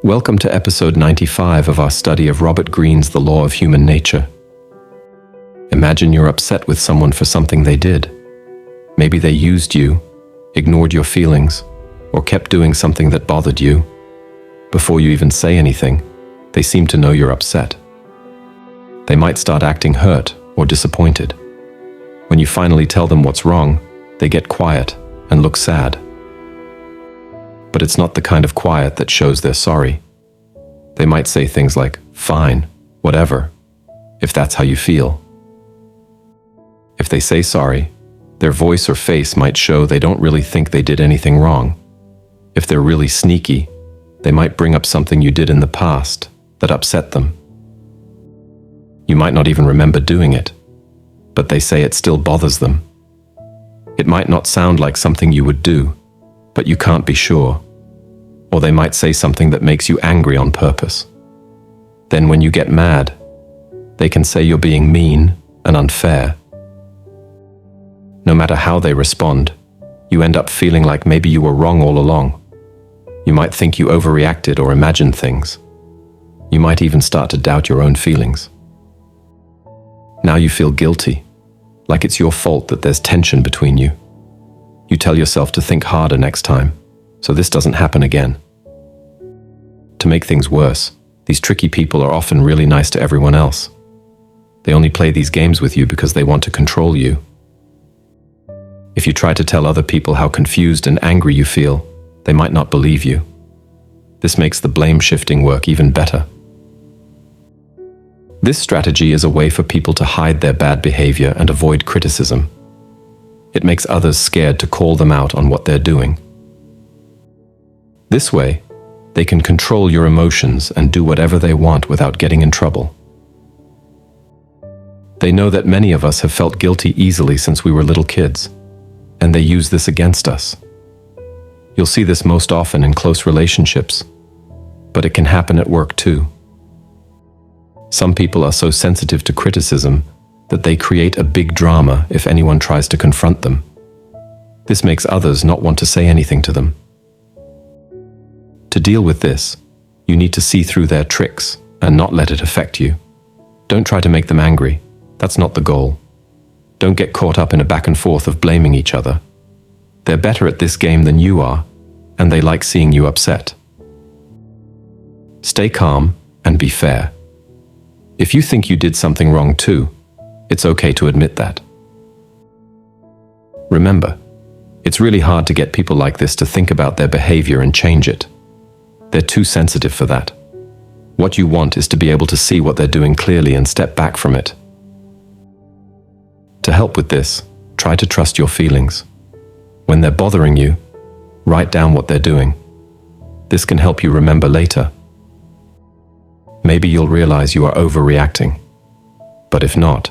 Welcome to episode 95 of our study of Robert Greene's The Law of Human Nature. Imagine you're upset with someone for something they did. Maybe they used you, ignored your feelings, or kept doing something that bothered you. Before you even say anything, they seem to know you're upset. They might start acting hurt or disappointed. When you finally tell them what's wrong, they get quiet and look sad. But it's not the kind of quiet that shows they're sorry. They might say things like, "Fine, whatever," if that's how you feel. If they say sorry, their voice or face might show they don't really think they did anything wrong. If they're really sneaky, they might bring up something you did in the past that upset them. You might not even remember doing it, but they say it still bothers them. It might not sound like something you would do, but you can't be sure. Or they might say something that makes you angry on purpose. Then when you get mad, they can say you're being mean and unfair. No matter how they respond, you end up feeling like maybe you were wrong all along. You might think you overreacted or imagined things. You might even start to doubt your own feelings. Now you feel guilty, like it's your fault that there's tension between you. You tell yourself to think harder next time, so this doesn't happen again. To make things worse, these tricky people are often really nice to everyone else. They only play these games with you because they want to control you. If you try to tell other people how confused and angry you feel, they might not believe you. This makes the blame shifting work even better. This strategy is a way for people to hide their bad behavior and avoid criticism. It makes others scared to call them out on what they're doing. This way, they can control your emotions and do whatever they want without getting in trouble. They know that many of us have felt guilty easily since we were little kids, and they use this against us. You'll see this most often in close relationships, but it can happen at work too. Some people are so sensitive to criticism that they create a big drama if anyone tries to confront them. This makes others not want to say anything to them. To deal with this, you need to see through their tricks and not let it affect you. Don't try to make them angry. That's not the goal. Don't get caught up in a back and forth of blaming each other. They're better at this game than you are, and they like seeing you upset. Stay calm and be fair. If you think you did something wrong too, it's okay to admit that. Remember, it's really hard to get people like this to think about their behavior and change it. They're too sensitive for that. What you want is to be able to see what they're doing clearly and step back from it. To help with this, try to trust your feelings. When they're bothering you, write down what they're doing. This can help you remember later. Maybe you'll realize you are overreacting. But if not,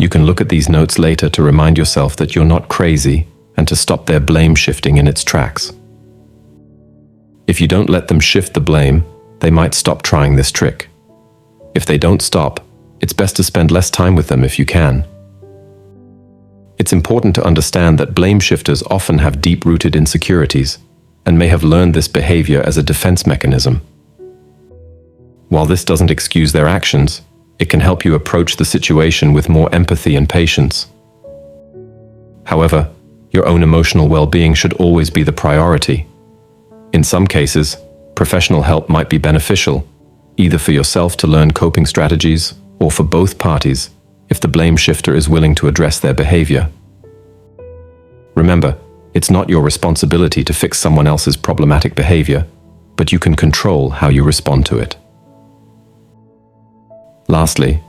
you can look at these notes later to remind yourself that you're not crazy and to stop their blame shifting in its tracks. If you don't let them shift the blame, they might stop trying this trick. If they don't stop, it's best to spend less time with them if you can. It's important to understand that blame shifters often have deep-rooted insecurities and may have learned this behavior as a defense mechanism. While this doesn't excuse their actions, it can help you approach the situation with more empathy and patience. However, your own emotional well-being should always be the priority. In some cases, professional help might be beneficial, either for yourself to learn coping strategies or for both parties if the blame shifter is willing to address their behavior. Remember, it's not your responsibility to fix someone else's problematic behavior, but you can control how you respond to it. Lastly,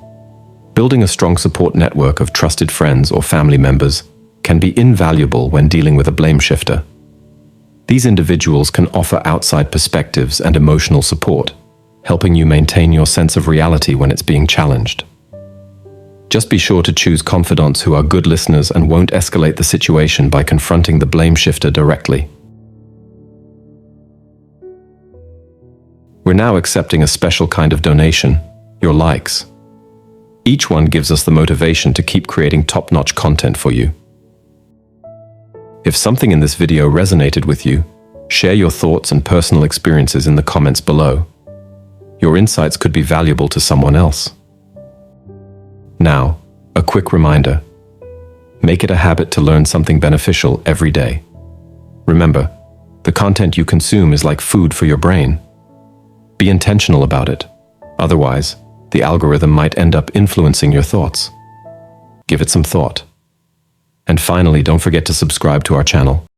building a strong support network of trusted friends or family members can be invaluable when dealing with a blame shifter. These individuals can offer outside perspectives and emotional support, helping you maintain your sense of reality when it's being challenged. Just be sure to choose confidants who are good listeners and won't escalate the situation by confronting the blame shifter directly. We're now accepting a special kind of donation, your likes. Each one gives us the motivation to keep creating top-notch content for you. If something in this video resonated with you, share your thoughts and personal experiences in the comments below, your insights could be valuable to someone else. Now, a quick reminder. Make it a habit to learn something beneficial every day. Remember, the content you consume is like food for your brain. Be intentional about it. Otherwise, the algorithm might end up influencing your thoughts. Give it some thought. And finally, don't forget to subscribe to our channel.